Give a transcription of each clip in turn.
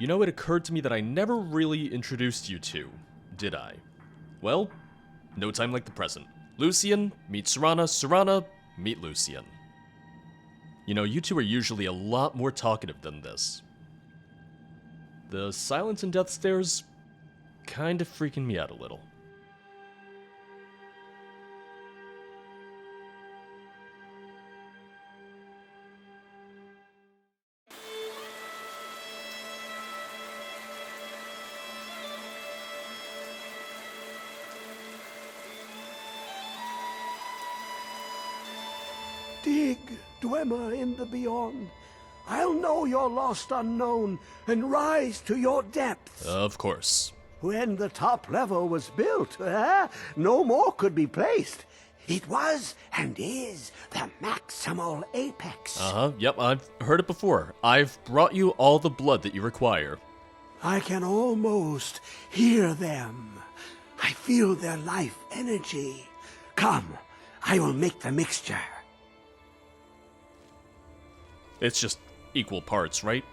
You know, it occurred to me that I never really introduced you to, did I? Well, no time like the present. Lucian, meet Serana, Serana, meet Lucian. You know, you two are usually a lot more talkative than this. The silence and death stares kinda freaking me out a little. Dig, dwemer in the beyond. I'll know your lost unknown and rise to your depths. Of course. When the top level was built, no more could be placed. It was and is the maximal apex. Yep, I've heard it before. I've brought you all the blood that you require. I can almost hear them. I feel their life energy. Come, I will make the mixture. It's just equal parts, right?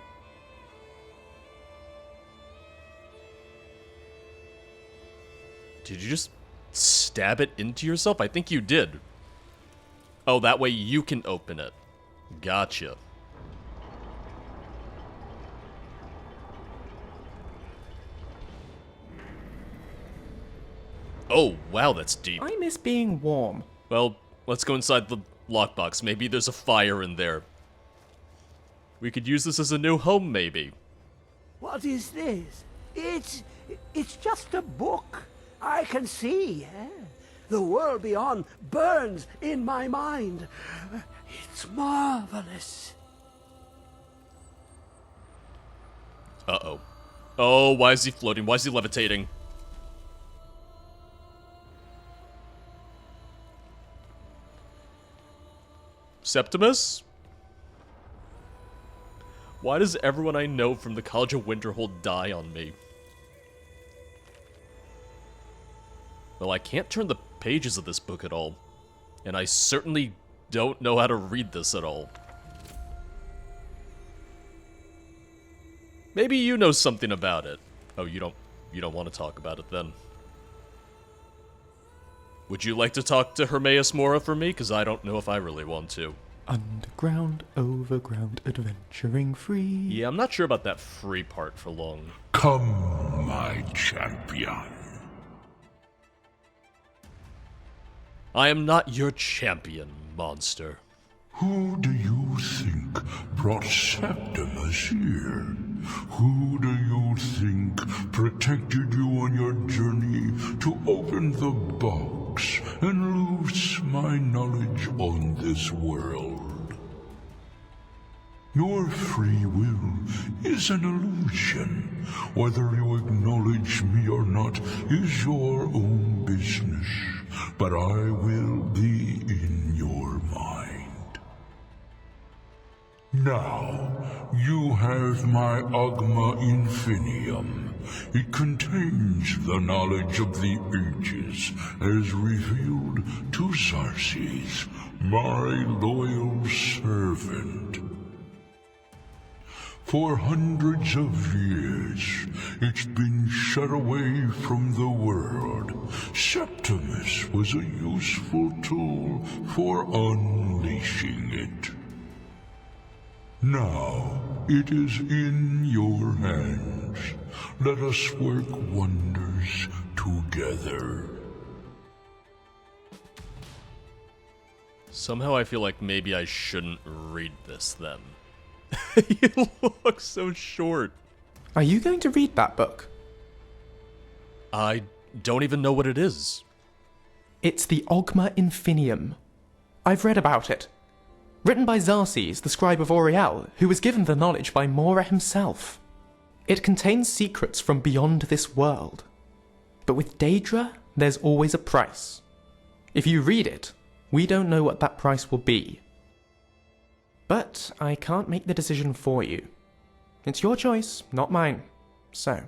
Did you just stab it into yourself? I think you did. Oh, that way you can open it. Gotcha. Oh, wow, that's deep. I miss being warm. Well, let's go inside the lockbox. Maybe there's a fire in there. We could use this as a new home, maybe. What is this? It's just a book. I can see. The world beyond burns in my mind. It's marvelous. Uh-oh. Oh, why is he floating? Why is he levitating? Septimus? Why does everyone I know from the College of Winterhold die on me? Well, I can't turn the pages of this book at all. And I certainly don't know how to read this at all. Maybe you know something about it. Oh, you don't want to talk about it then. Would you like to talk to Hermaeus Mora for me? Because I don't know if I really want to. Underground, overground, adventuring free. Yeah, I'm not sure about that free part for long. Come, my champion. I am not your champion, monster. Who do you think brought Septimus here? Who do you think protected you on your journey to open the box and loose my knowledge on this world? Your free will is an illusion. Whether you acknowledge me or not is your own business, but I will be in your mind. Now, you have my Oghma Infinium. It contains the knowledge of the ages as revealed to Xarxes, my loyal servant. For hundreds of years, it's been shut away from the world. Septimus was a useful tool for unleashing it. Now, it is in your hands. Let us work wonders together. Somehow I feel like maybe I shouldn't read this then. You look so short. Are you going to read that book? I don't even know what it is. It's the Oghma Infinium. I've read about it. Written by Xarxes, the scribe of Auriel, who was given the knowledge by Mora himself. It contains secrets from beyond this world. But with Daedra, there's always a price. If you read it, we don't know what that price will be. But I can't make the decision for you. It's your choice, not mine. So,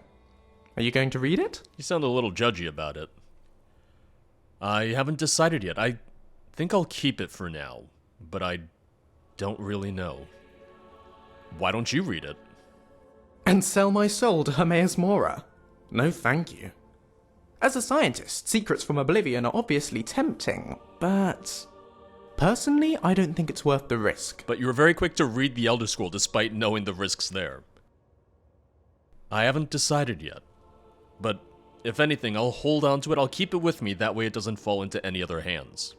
are you going to read it? You sound a little judgy about it. I haven't decided yet. I think I'll keep it for now, but I don't really know. Why don't you read it? And sell my soul to Hermaeus Mora? No thank you. As a scientist, secrets from Oblivion are obviously tempting, but... personally, I don't think it's worth the risk. But you were very quick to read the Elder Scroll despite knowing the risks there. I haven't decided yet. But if anything, I'll hold on to it, I'll keep it with me, that way it doesn't fall into any other hands.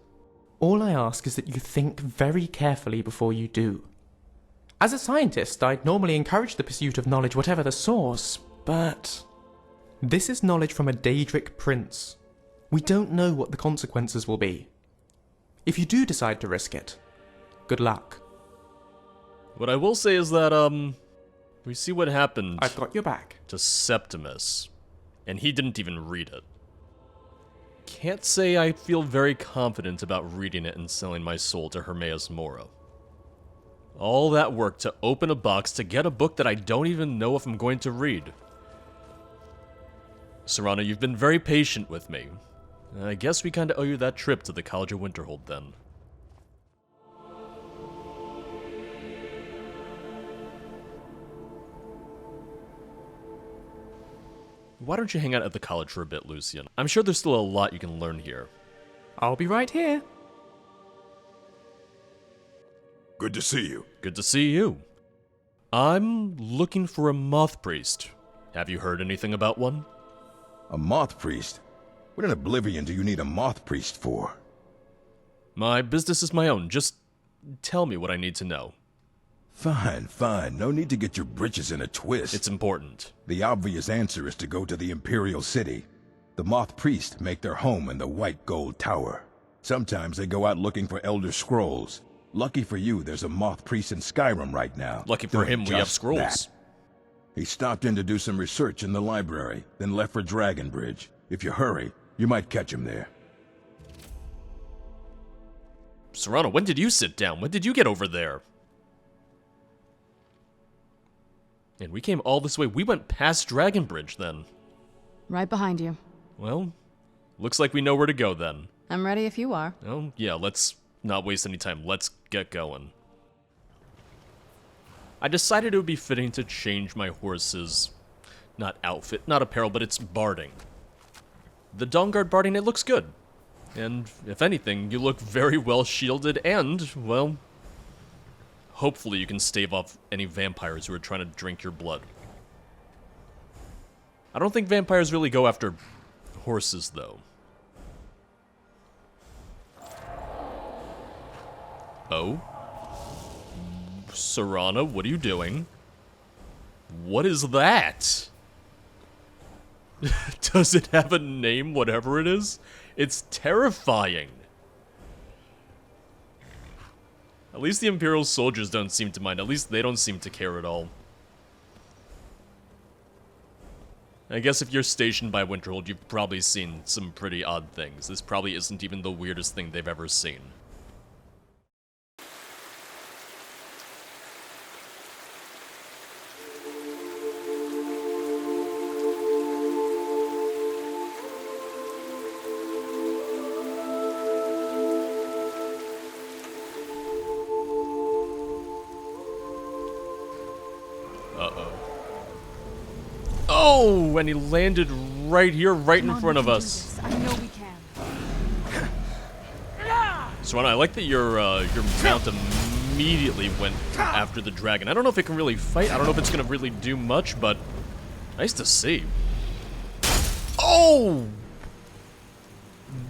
All I ask is that you think very carefully before you do. As a scientist, I'd normally encourage the pursuit of knowledge whatever the source, but... this is knowledge from a Daedric prince. We don't know what the consequences will be. If you do decide to risk it, good luck. What I will say is that, we see what happened I've got your back. to Septimus, and he didn't even read it. Can't say I feel very confident about reading it and selling my soul to Hermaeus Mora. All that work to open a box to get a book that I don't even know if I'm going to read. Serana, you've been very patient with me. I guess we kinda owe you that trip to the College of Winterhold then. Why don't you hang out at the college for a bit, Lucian? I'm sure there's still a lot you can learn here. I'll be right here. Good to see you. Good to see you. I'm looking for a Moth Priest. Have you heard anything about one? A Moth Priest? What in Oblivion do you need a Moth Priest for? My business is my own. Just tell me what I need to know. Fine, fine. No need to get your britches in a twist. It's important. The obvious answer is to go to the Imperial City. The Moth Priest make their home in the White Gold Tower. Sometimes they go out looking for Elder Scrolls. Lucky for you, there's a Moth Priest in Skyrim right now. Lucky for him, we have scrolls. That. He stopped in to do some research in the library, then left for Dragonbridge. If you hurry, you might catch him there. Serana, when did you sit down? When did you get over there? And we came all this way. We went past Dragonbridge then. Right behind you. Well, looks like we know where to go then. I'm ready if you are. Oh, yeah, let's not waste any time. Let's get going. I decided it would be fitting to change my horse's, not outfit, not apparel, but its barding. The Dawnguard barding, it looks good. And, if anything, you look very well shielded and, well, hopefully you can stave off any vampires who are trying to drink your blood. I don't think vampires really go after horses, though. Oh? Serana, what are you doing? What is that? Does it have a name, whatever it is? It's terrifying. At least the Imperial soldiers don't seem to mind. At least they don't seem to care at all. I guess if you're stationed by Winterhold, you've probably seen some pretty odd things. This probably isn't even the weirdest thing they've ever seen. Oh, and he landed right here, right in front of us. I know we can. Serana, I like that your mount immediately went after the dragon. I don't know if it can really fight. I don't know if it's gonna really do much, but nice to see. Oh!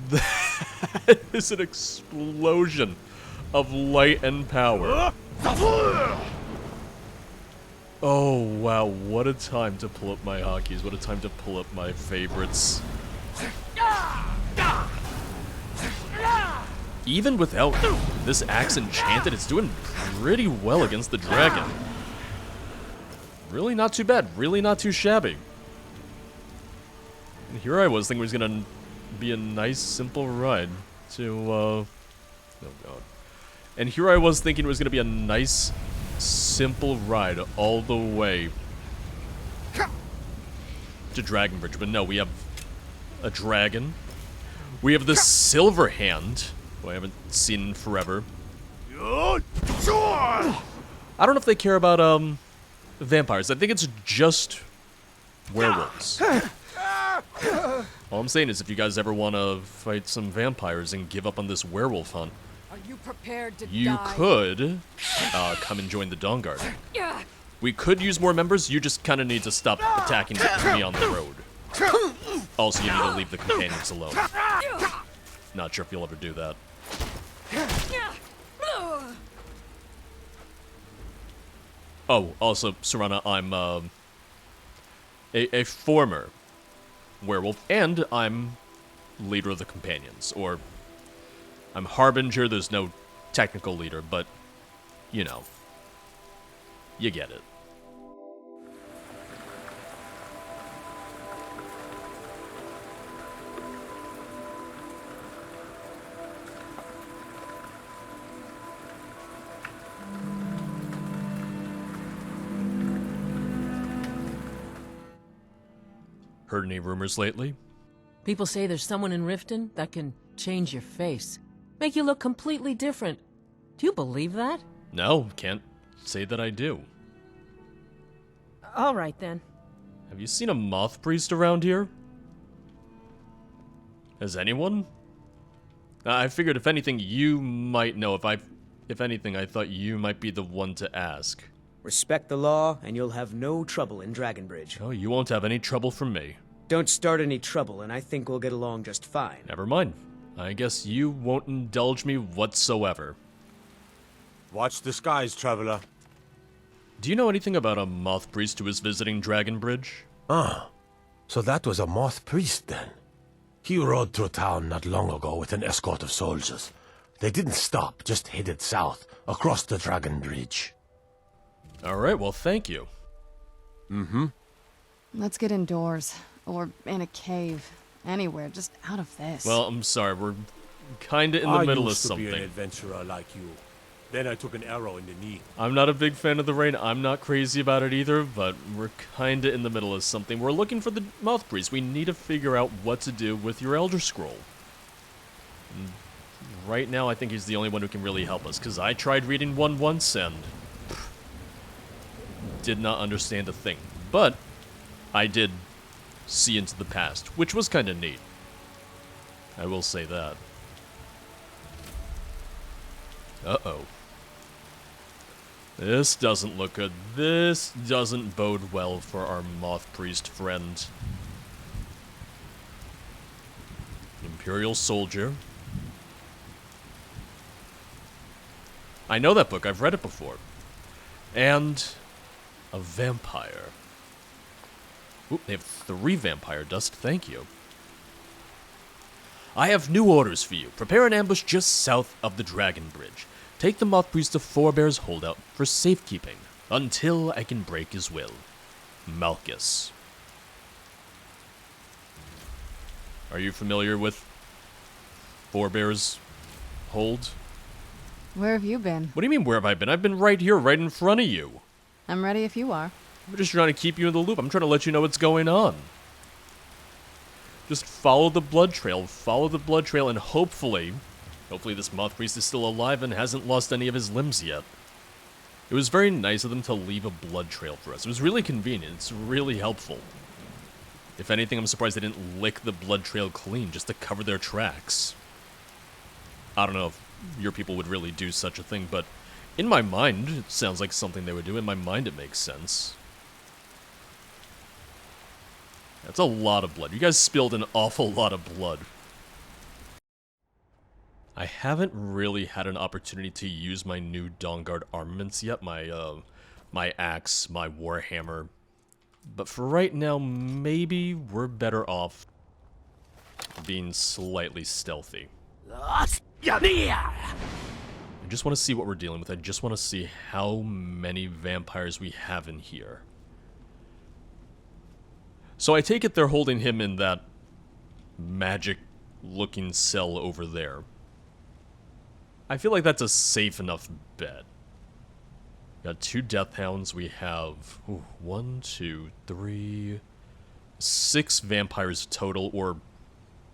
That is an explosion of light and power. Oh, wow, what a time to pull up my hotkeys. What a time to pull up my favorites. Even without this axe enchanted, it's doing pretty well against the dragon. Really not too bad. Really not too shabby. And here I was thinking it was gonna be a nice, simple ride to, oh god. And here I was thinking it was gonna be a nice, simple ride all the way to Dragonbridge, but no, we have a dragon. We have the Silver Hand, who I haven't seen in forever. I don't know if they care about vampires. I think it's just werewolves. All I'm saying is if you guys ever want to fight some vampires and give up on this werewolf hunt, Are you prepared to you die? could come and join the Dawn Guard. We could use more members, you just kind of need to stop attacking me on the road. Also, you need to leave the companions alone. Not sure if you'll ever do that. Oh, also, Serana, I'm a former werewolf, and I'm leader of the companions, or I'm Harbinger. There's no technical leader, but, you know, you get it. Heard any rumors lately? People say there's someone in Riften that can change your face, make you look completely different. Do you believe that? No, can't say that I do. All right, then. Have you seen a Moth priest around here? Has anyone? I figured if anything, you might know. If anything, I thought you might be the one to ask. Respect the law, and you'll have no trouble in Dragonbridge. Oh, you won't have any trouble from me. Don't start any trouble, and I think we'll get along just fine. Never mind. I guess you won't indulge me whatsoever. Watch the skies, traveler. Do you know anything about a Moth priest who is visiting Dragonbridge? Ah, so that was a Moth priest then. He rode through town not long ago with an escort of soldiers. They didn't stop, just headed south, across the Dragon Bridge. Alright, well, thank you. Let's get indoors. Or in a cave. Anywhere, just out of this. Well, I'm sorry, we're kinda in the middle of I used to be an something. adventurer like you. Then I took an arrow in the knee. I'm not a big fan of the rain, I'm not crazy about it either, but we're kinda in the middle of something. We're looking for the Moth Priest. We need to figure out what to do with your Elder Scroll. And right now, I think he's the only one who can really help us, because I tried reading one once and did not understand a thing. But I did see into the past, which was kinda neat. I will say that. Uh-oh. This doesn't look good. This doesn't bode well for our Moth Priest friend. Imperial Soldier. I know that book. I've read it before. And a vampire. Ooh, they have 3 vampire dust. Thank you. I have new orders for you. Prepare an ambush just south of the Dragon Bridge. Take the Moth Priest to Forebear's holdout for safekeeping, until I can break his will. Malchus. Are you familiar with Forebear's hold? Where have you been? What do you mean, where have I been? I've been right here, right in front of you. I'm ready if you are. I'm just trying to keep you in the loop. I'm trying to let you know what's going on. Just follow the blood trail, and hopefully this Moth Priest is still alive and hasn't lost any of his limbs yet. It was very nice of them to leave a blood trail for us. It was really convenient. It's really helpful. If anything, I'm surprised they didn't lick the blood trail clean just to cover their tracks. I don't know if your people would really do such a thing, but in my mind, it sounds like something they would do. In my mind, it makes sense. That's a lot of blood. You guys spilled an awful lot of blood. I haven't really had an opportunity to use my new Dawn Guard armaments yet. My axe, my warhammer. But for right now, maybe we're better off being slightly stealthy. I just want to see what we're dealing with. I just want to see how many vampires we have in here. So I take it they're holding him in that magic-looking cell over there. I feel like that's a safe enough bet. Got 2 Death Hounds. We have 1, 2, 3, 6 vampires total, or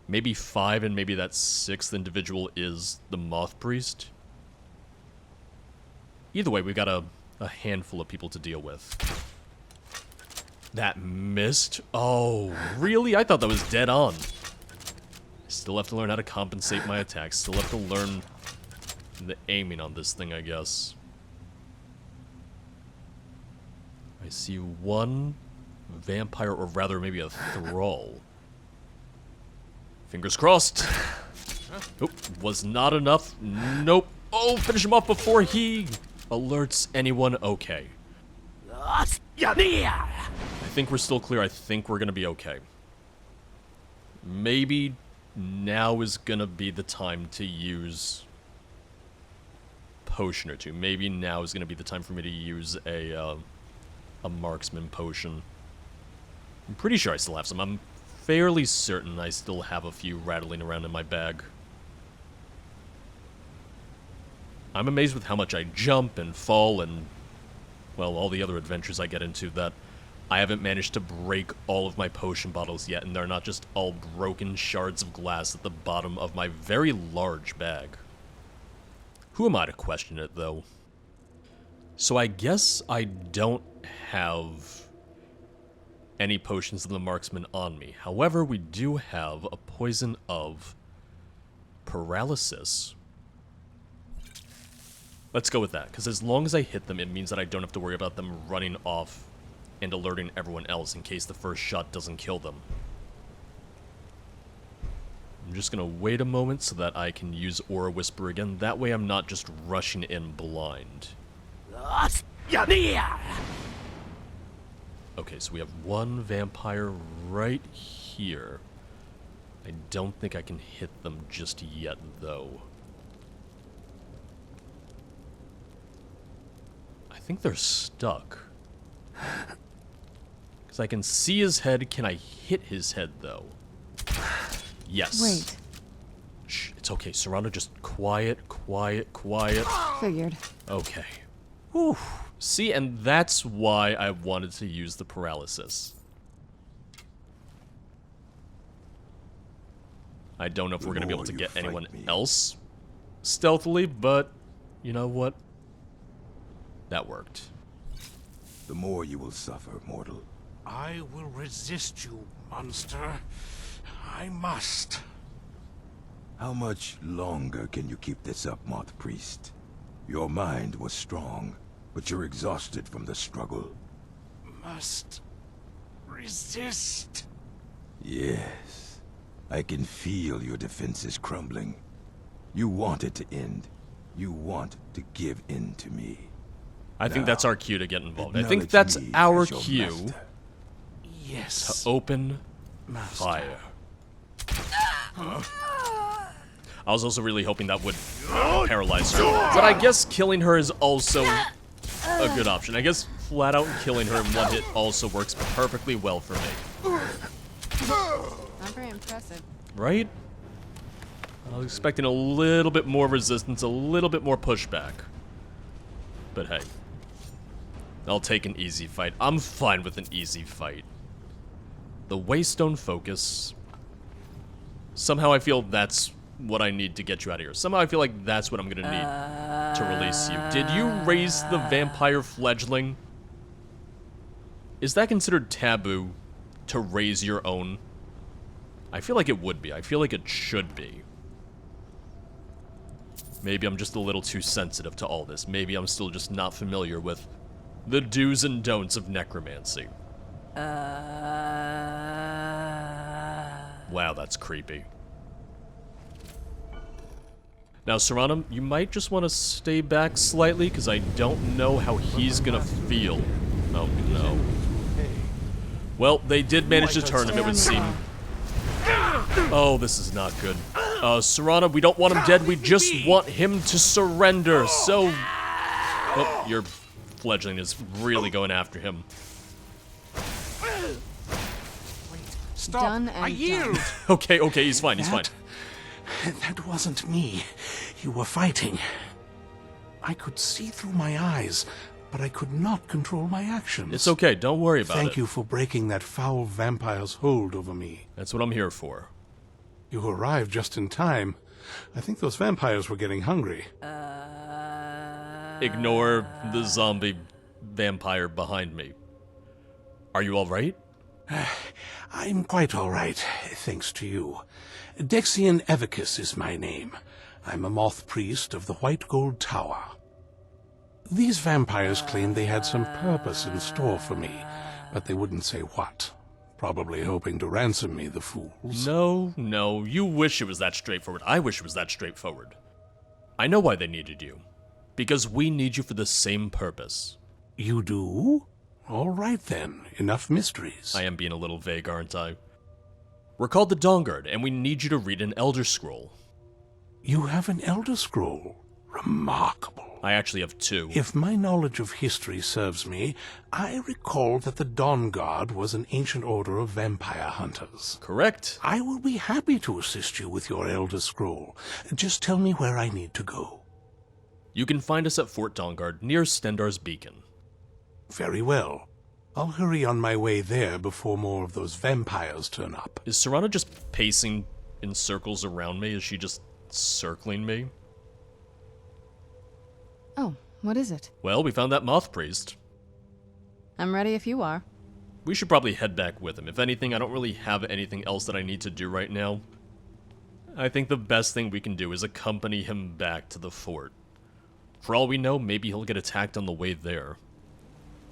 maybe 5, and maybe that 6th individual is the Moth Priest. Either way, we got a handful of people to deal with. That missed? Oh, really? I thought that was dead on. Still have to learn how to compensate my attacks. Still have to learn the aiming on this thing, I guess. I see one vampire, or rather maybe a thrall. Fingers crossed. Nope, was not enough. Nope. Oh, finish him off before he alerts anyone. Okay. I think we're still clear. I think we're gonna be okay. Maybe now is gonna be the time to use potion or two. Maybe now is gonna be the time for me to use a marksman potion. I'm pretty sure I still have some. I'm fairly certain I still have a few rattling around in my bag. I'm amazed with how much I jump and fall and, well, all the other adventures I get into that I haven't managed to break all of my potion bottles yet, and they're not just all broken shards of glass at the bottom of my very large bag. Who am I to question it, though? So I guess I don't have any potions of the marksman on me. However, we do have a poison of paralysis. Let's go with that, because as long as I hit them, it means that I don't have to worry about them running off and alerting everyone else in case the first shot doesn't kill them. I'm just gonna wait a moment so that I can use Aura Whisper again. That way I'm not just rushing in blind. Okay, so we have one vampire right here. I don't think I can hit them just yet, though. I think they're stuck. Because I can see his head. Can I hit his head, though? Yes. Wait. Shh, it's okay. Serrano, just quiet, quiet, quiet. Figured. Okay. Whew. See, and that's why I wanted to use the paralysis. I don't know if we're going to be able to get anyone else stealthily, but you know what? That worked. The more you will suffer, mortal. I will resist you, monster. I must. How much longer can you keep this up, Moth Priest? Your mind was strong, but you're exhausted from the struggle. Must resist. Yes. I can feel your defenses crumbling. You want it to end. You want to give in to me. I think that's our cue to get involved. I Acknowledge think that's me our as your cue master. Yes. to open Master. fire. I was also really hoping that would paralyze her. But I guess killing her is also a good option. I guess flat out killing her in one hit also works perfectly well for me. Not very impressive. Right? I was expecting a little bit more resistance, a little bit more pushback. But hey, I'll take an easy fight. I'm fine with an easy fight. The Waystone Focus. Somehow I feel that's what I need to get you out of here. Somehow I feel like that's what I'm gonna need to release you. Did you raise the vampire fledgling? Is that considered taboo to raise your own? I feel like it would be. I feel like it should be. Maybe I'm just a little too sensitive to all this. Maybe I'm still just not familiar with the do's and don'ts of necromancy. Wow, that's creepy. Now, Serrano, you might just want to stay back slightly, because I don't know how he's gonna feel. Oh, no. Well, they did manage to turn him, it would seem. Oh, this is not good. Serrano, we don't want him dead, we just want him to surrender, so... Oh, your fledgling is really going after him. Stop. Done I and yield. done. Okay, he's fine, he's fine. That wasn't me. You were fighting. I could see through my eyes, but I could not control my actions. It's okay, don't worry about it. Thank you for breaking that foul vampire's hold over me. That's what I'm here for. You arrived just in time. I think those vampires were getting hungry. Ignore the zombie vampire behind me. Are you alright? I'm quite all right, thanks to you. Dexion Evicus is my name. I'm a Moth priest of the White Gold Tower. These vampires claimed they had some purpose in store for me, but they wouldn't say what. Probably hoping to ransom me, the fools. No, you wish it was that straightforward. I wish it was that straightforward. I know why they needed you. Because we need you for the same purpose. You do? All right then, enough mysteries. I am being a little vague, aren't I? We're called the Dawnguard, and we need you to read an Elder Scroll. You have an Elder Scroll? Remarkable. I actually have 2. If my knowledge of history serves me, I recall that the Dawnguard was an ancient order of vampire hunters. Correct. I will be happy to assist you with your Elder Scroll. Just tell me where I need to go. You can find us at Fort Dawnguard, near Stendar's Beacon. Very well. I'll hurry on my way there before more of those vampires turn up. Is Serana just pacing in circles around me? Is she just circling me? Oh, what is it? Well, we found that Moth priest. I'm ready if you are. We should probably head back with him. If anything, I don't really have anything else that I need to do right now. I think the best thing we can do is accompany him back to the fort. For all we know, maybe he'll get attacked on the way there.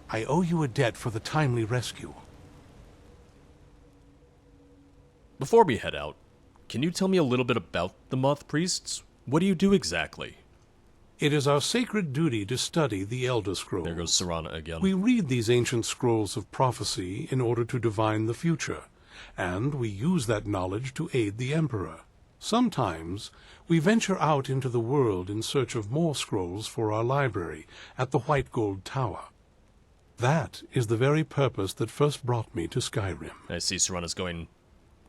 I owe you a debt for the timely rescue. Before we head out, can you tell me a little bit about the Moth priests? What do you do exactly? It is our sacred duty to study the Elder Scrolls. There goes Serana again. We read these ancient scrolls of prophecy in order to divine the future, and we use that knowledge to aid the Emperor. Sometimes we venture out into the world in search of more scrolls for our library at the White Gold Tower. That is the very purpose that first brought me to Skyrim. I see Serana's going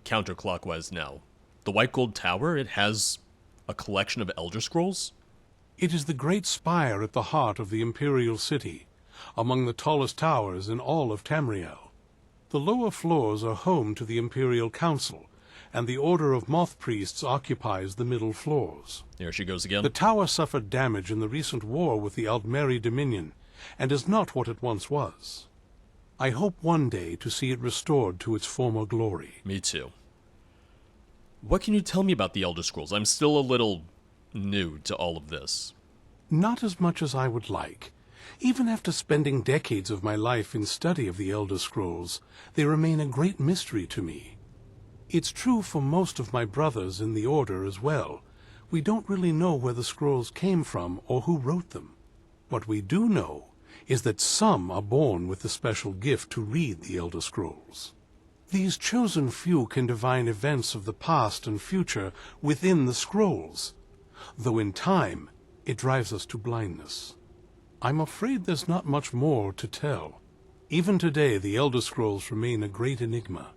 counterclockwise now. The White Gold Tower, it has a collection of Elder Scrolls? It is the great spire at the heart of the Imperial City, among the tallest towers in all of Tamriel. The lower floors are home to the Imperial Council, and the Order of Moth Priests occupies the middle floors. There she goes again. The tower suffered damage in the recent war with the Aldmeri Dominion, and is not what it once was. I hope one day to see it restored to its former glory. Me too. What can you tell me about the Elder Scrolls? I'm still a little new to all of this. Not as much as I would like. Even after spending decades of my life in study of the Elder Scrolls, they remain a great mystery to me. It's true for most of my brothers in the Order as well. We don't really know where the scrolls came from or who wrote them. What we do know is that some are born with the special gift to read the Elder Scrolls. These chosen few can divine events of the past and future within the scrolls, though in time it drives us to blindness. I'm afraid there's not much more to tell. Even today, the Elder Scrolls remain a great enigma.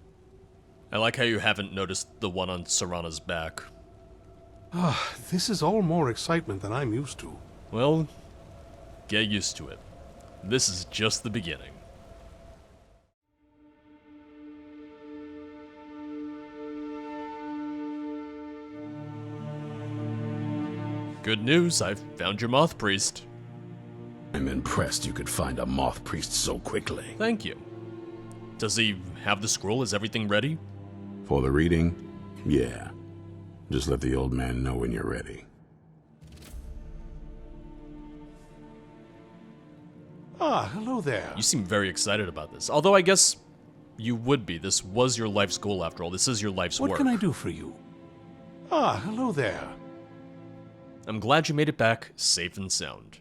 I like how you haven't noticed the one on Serana's back. This is all more excitement than I'm used to. Well, get used to it. This is just the beginning. Good news, I've found your Moth Priest. I'm impressed you could find a Moth Priest so quickly. Thank you. Does he have the scroll? Is everything ready? For the reading? Yeah. Just let the old man know when you're ready. Hello there. You seem very excited about this. Although I guess you would be. This was your life's goal after all. This is your life's work. What can I do for you? Hello there. I'm glad you made it back safe and sound.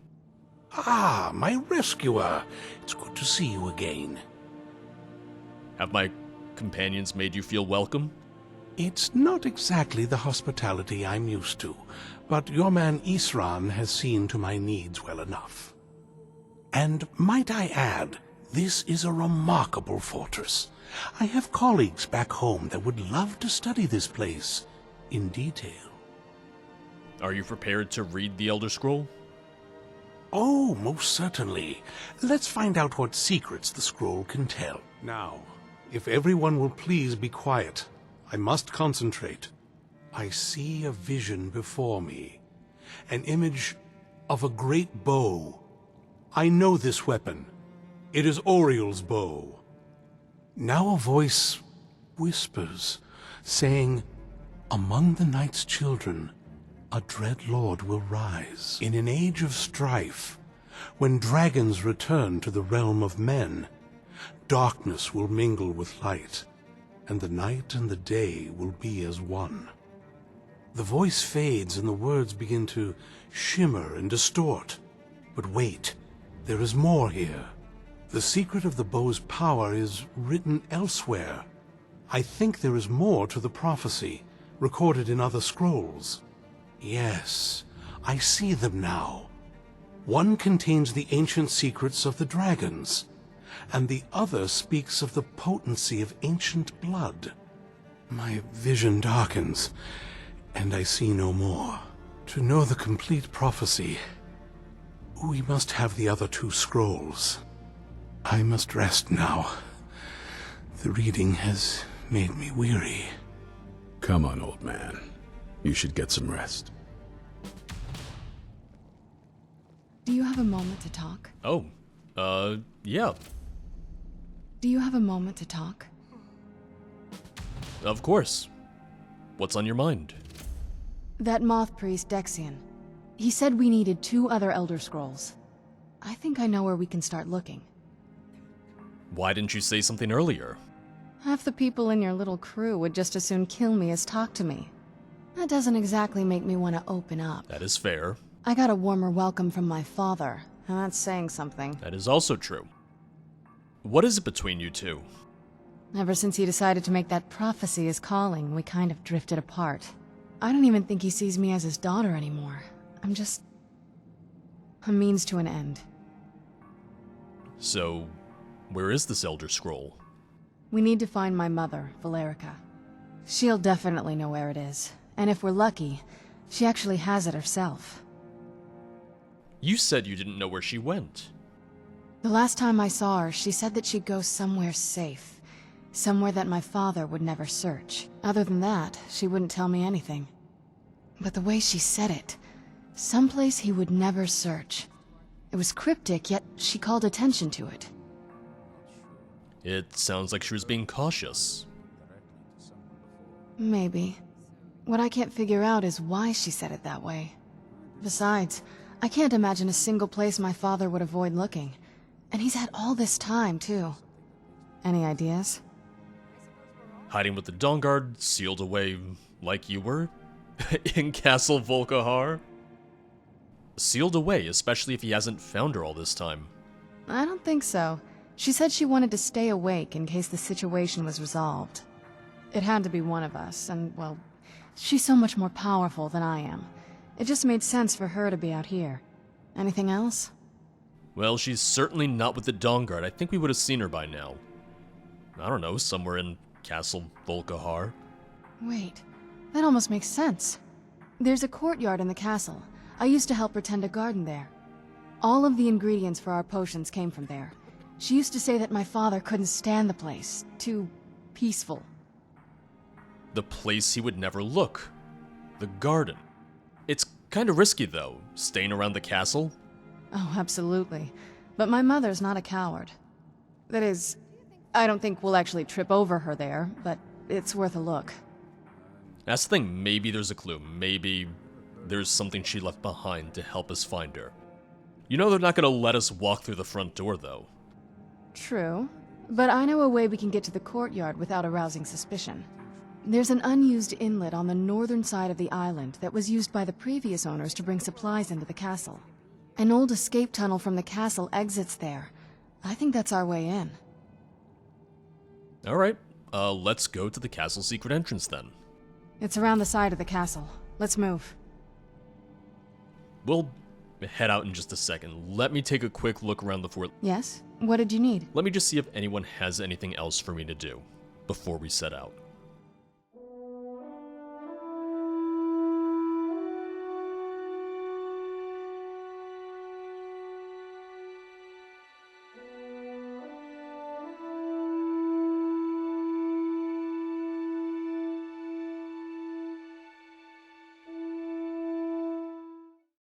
My rescuer. It's good to see you again. Have my companions made you feel welcome? It's not exactly the hospitality I'm used to, but your man Isran has seen to my needs well enough. And might I add, this is a remarkable fortress. I have colleagues back home that would love to study this place in detail. Are you prepared to read the Elder Scroll? Oh, most certainly. Let's find out what secrets the scroll can tell. Now, if everyone will please be quiet, I must concentrate. I see a vision before me, an image of a great bow. I know this weapon. It is Oriel's bow. Now a voice whispers, saying, "Among the night's children, a dread lord will rise. In an age of strife, when dragons return to the realm of men, darkness will mingle with light, and the night and the day will be as one." The voice fades and the words begin to shimmer and distort. But wait, there is more here. The secret of the bow's power is written elsewhere. I think there is more to the prophecy, recorded in other scrolls. Yes, I see them now. One contains the ancient secrets of the dragons, and the other speaks of the potency of ancient blood. My vision darkens, and I see no more. To know the complete prophecy, we must have the other two scrolls. I must rest now. The reading has made me weary. Come on, old man. You should get some rest. Do you have a moment to talk? Oh, yeah, Do you have a moment to talk? of course. What's on your mind? That Moth priest, Dexion. He said we needed 2 other Elder Scrolls. I think I know where we can start looking. Why didn't you say something earlier? Half the people in your little crew would just as soon kill me as talk to me. That doesn't exactly make me want to open up. That is fair. I got a warmer welcome from my father, and that's saying something. That is also true. What is it between you two? Ever since he decided to make that prophecy his calling, we kind of drifted apart. I don't even think he sees me as his daughter anymore. I'm just a means to an end. So, where is this Elder Scroll? We need to find my mother, Valerica. She'll definitely know where it is, and if we're lucky, she actually has it herself. You said you didn't know where she went. The last time I saw her, she said that she'd go somewhere safe. Somewhere that my father would never search. Other than that, she wouldn't tell me anything. But the way she said it, someplace he would never search. It was cryptic, yet she called attention to it. It sounds like she was being cautious. Maybe. What I can't figure out is why she said it that way. Besides, I can't imagine a single place my father would avoid looking. And he's had all this time, too. Any ideas? Hiding with the Dawnguard, sealed away like you were? In Castle Volkihar? Sealed away, especially if he hasn't found her all this time. I don't think so. She said she wanted to stay awake in case the situation was resolved. It had to be one of us, and, well, she's so much more powerful than I am. It just made sense for her to be out here. Anything else? Well, she's certainly not with the Dawnguard. I think we would have seen her by now. I don't know, somewhere in Castle Volkihar. Wait, that almost makes sense. There's a courtyard in the castle. I used to help her tend a garden there. All of the ingredients for our potions came from there. She used to say that my father couldn't stand the place. Too peaceful. The place he would never look. The garden. It's kind of risky, though, staying around the castle. Oh, absolutely. But my mother's not a coward. That is, I don't think we'll actually trip over her there, but it's worth a look. That's the thing, maybe there's a clue. Maybe there's something she left behind to help us find her. You know they're not gonna let us walk through the front door, though. True. But I know a way we can get to the courtyard without arousing suspicion. There's an unused inlet on the northern side of the island that was used by the previous owners to bring supplies into the castle. An old escape tunnel from the castle exits there. I think that's our way in. Alright, let's go to the castle secret entrance then. It's around the side of the castle. Let's move. We'll head out in just a second. Let me take a quick look around the fort. Yes? What did you need? Let me just see if anyone has anything else for me to do before we set out.